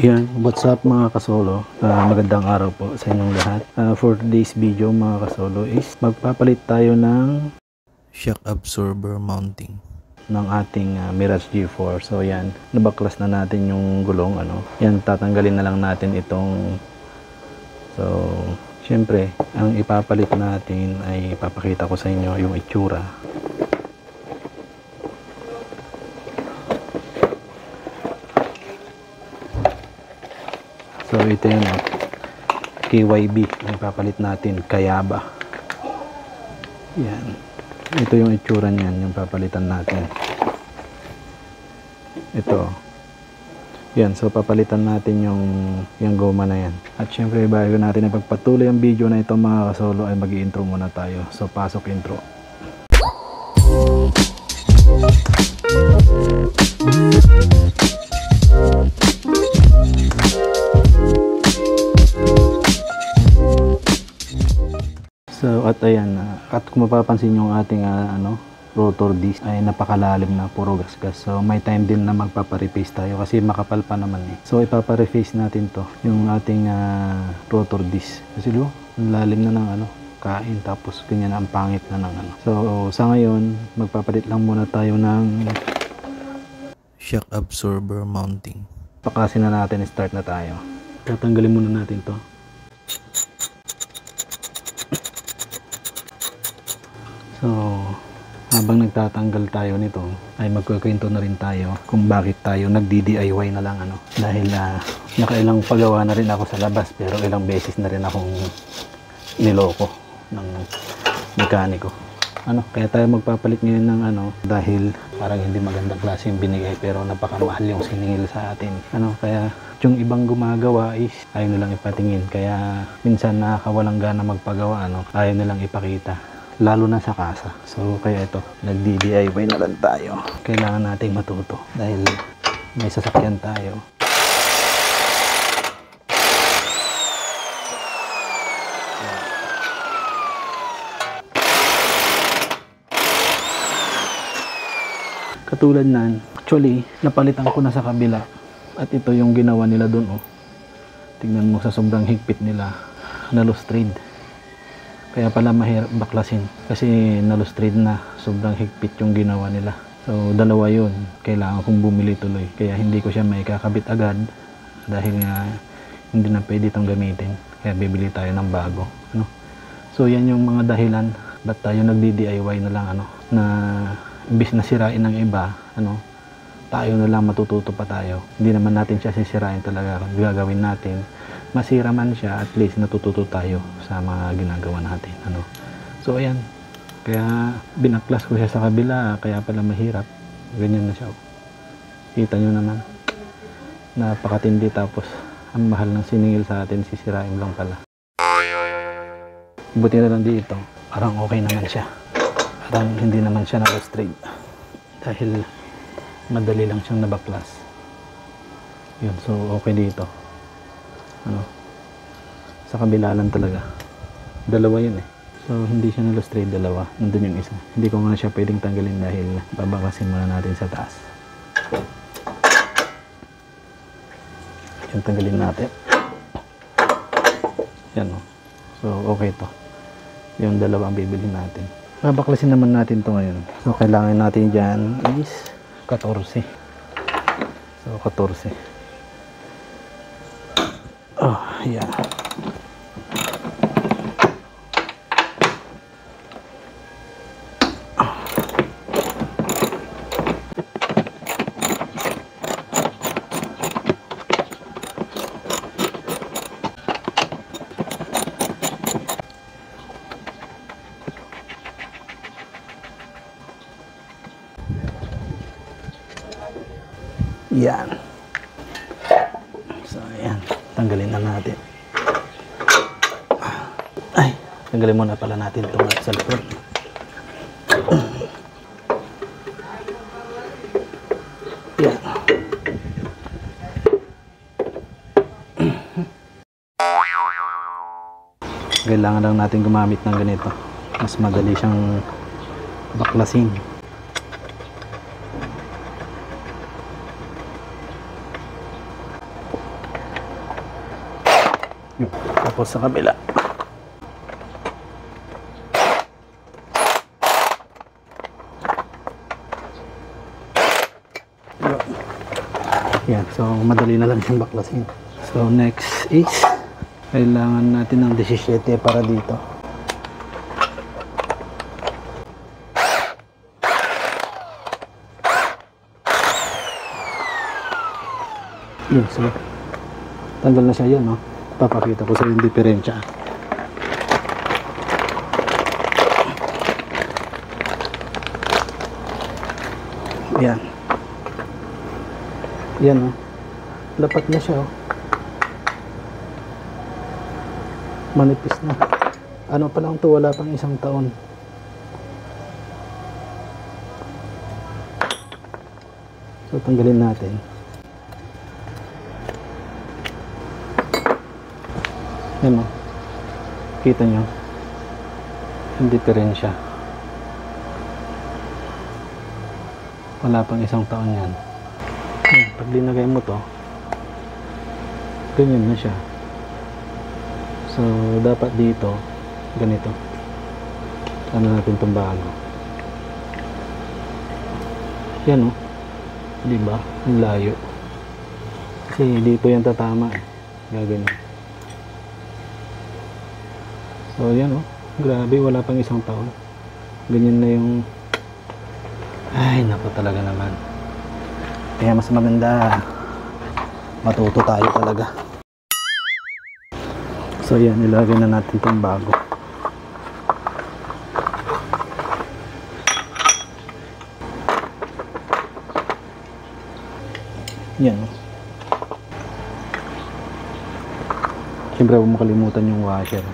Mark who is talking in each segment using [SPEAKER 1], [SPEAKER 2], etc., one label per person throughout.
[SPEAKER 1] Yan, what's up mga kasolo? Magandang araw po sa inyong lahat. For today's video mga kasolo is magpapalit tayo ng shock absorber mounting ng ating Mirage G4. So yan, nabaklas na natin yung gulong. Yan, tatanggalin na lang natin itong. So, syempre, ang ipapalit natin ay ipapakita ko sa inyo yung itsura. So ito yun, KYB ang ipapalit natin, Kayaba. Yan, ito yung itsura niyan, yung papalitan natin. Ito yan, so papalitan natin yung goma na yan. At syempre bago natin ipagpatuloy ang video na ito mga kasolo ay mag-i-intro muna tayo. So pasok intro. So at ayan, at kung mapapansin yung ating rotor disc ay napakalalim na, puro gasgas. So may time din na magpapareface tayo kasi makapal pa naman eh. So ipapareface natin to, yung ating rotor disc. Kasi lalim na ng kain, tapos ganyan ang pangit na ng So sa ngayon, magpapalit lang muna tayo ng shock absorber mounting. Pakasin na natin, start na tayo. Tatanggalin muna natin to. So, habang nagtatanggal tayo nito, ay magkukwento na rin tayo kung bakit tayo nagdi-DIY na lang Dahil nakailang pagawa na rin ako sa labas, pero ilang beses na rin akong niloko ng mekaniko. Kaya tayo magpapalit ngayon ng dahil parang hindi magandang klase yung binigay, pero napakamahal yung siningil sa atin. Kaya yung ibang gumagawa is ayaw nilang ipatingin, kaya minsan nakakawalang gana magpagawa, ayaw nilang ipakita. Lalo na sa kasa. So kaya ito, nagdi-DIY na lang tayo. Kailangan nating matuto dahil may sasakyan tayo. Katulad nan, actually napalitan ko na sa kabila at ito yung ginawa nila doon. Tingnan mo, sa sobrang higpit nila, nalustrade. Kaya pala mahirap baklasin kasi nalustrade na, sobrang higpit yung ginawa nila. So dalawa yun, kailangan kong bumili tuloy, kaya hindi ko siya maikakabit agad dahil nga hindi na pwede itong gamitin, kaya bibili tayo ng bago. So yan yung mga dahilan ba't tayo nagdi-DIY na lang na imbis na sirain ng iba, tayo na lang, matututo pa tayo. Hindi naman natin siya sisirain talaga, gagawin natin. Masira man siya, at least natututo tayo sa mga ginagawa natin. So ayan, kaya binaklas ko siya sa kabila, kaya pala mahirap. Ganyan na siya. Kita nyo naman, napakatindi, tapos ang mahal ng siningil sa atin, sisirain lang pala. Buti na lang dito, parang okay naman siya. Parang hindi naman siya na-straight dahil madali lang siyang nabaklas. Yun, so okay dito. Sa kabila lang talaga. Dalawa yun eh. So hindi siya na-straight, dalawa. Nandun yung isa. Hindi ko nga siya pwedeng tanggalin dahil babakasin muna natin sa taas. Yan, tanggalin natin. Yan So okay to. Yung dalawa ang bibilhin natin. Babaklasin naman natin to ngayon. So kailangan natin dyan is 14. So 14. Oh, yeah. Yan. So ayan, tanggalin na natin. Ay, tanggalin muna pala natin itong sa likod. Yan. Kailangan lang natin gumamit ng ganito. Mas madali siyang baklasin. Tapos sa kabila. Yan, so madali na lang siyang baklasin. So next is kailangan natin ng 17 para dito. Yun, so tanggal na siya yan, no? Papakita ko sa yung diferensya. Yan. Yan, no? Lapat na siya, oh. Manipis na. Ano pa lang to, wala pang isang taon. So tanggalin natin. Yan, o. Kita nyo yung diferensya. Wala pang isang taon yan. Pag linagay mo to, ganyan na siya. So dapat dito ganito. Ano natin itong bago. Yan, o. Diba? Ang layo. Kasi dito yan tatama, eh. Gaganyan. So yan, oh, grabe, wala pang isang taon. Ganyan na yung, ay naku talaga naman. Kaya mas maganda matuto tayo talaga. So yan, ilagay na natin itong bago. Yan, oh. Siyempre huwag mo kalimutan yung washer.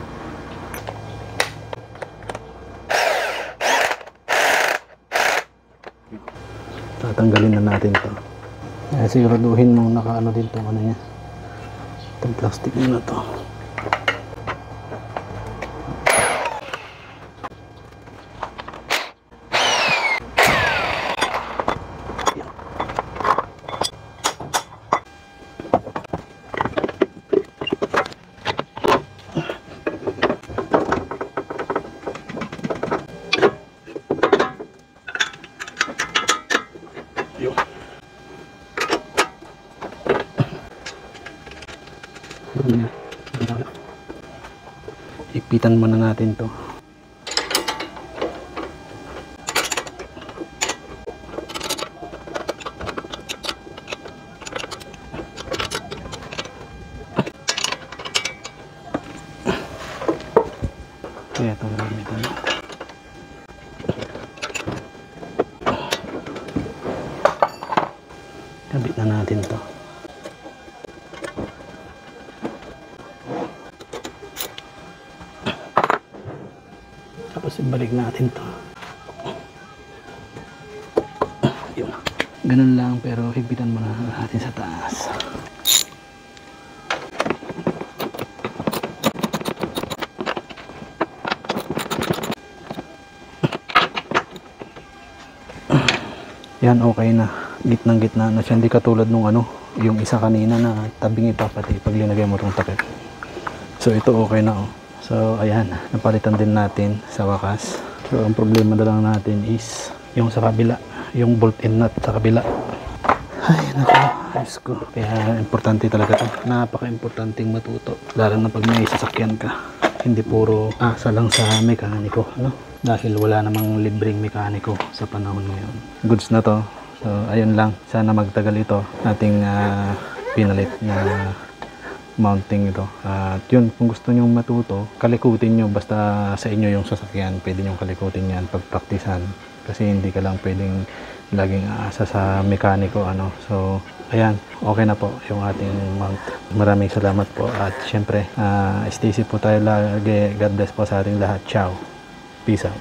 [SPEAKER 1] Tatanggalin na natin to. Siguraduhin mo nakaano din to, ano niya, itong plastic na to. Ipitan muna natin to. Kaya ito gamitan natin. Kabit na natin to. Tapos ibalik natin to. Yun. Ganun lang, pero higpitan muna natin sa taas. Yan, okay na. Gitnang-gitna na siya. Hindi katulad nung ano, yung isa kanina na tabing ipapati pag linagay mo itong takip. So ito okay na, oh. So ayan, napalitan din natin sa wakas. So ang problema na lang natin is yung sa kabila, yung bolt-in nut sa kabila. Ay naku, ayos ko. Kaya importante talaga ito. Napaka-importanting matuto. Lalo na pag may sasakyan ka. Hindi puro asa lang sa mekaniko, no? Dahil wala namang libreng mekaniko sa panahon ngayon. Goods na to. So ayun lang, sana magtagal ito ating pinalit na mounting ito. At yun, kung gusto nyo matuto, kalikutin nyo basta sa inyo yung sasakyan. Pwede nyo kalikutin yan, pagpraktisan. Kasi hindi ka lang pwedeng laging aasa sa mekaniko, ano. So ayan, okay na po yung ating mount. Maraming salamat po. At syempre, stay safe po tayo lagi. God bless po sa ating lahat. Ciao. Peace out.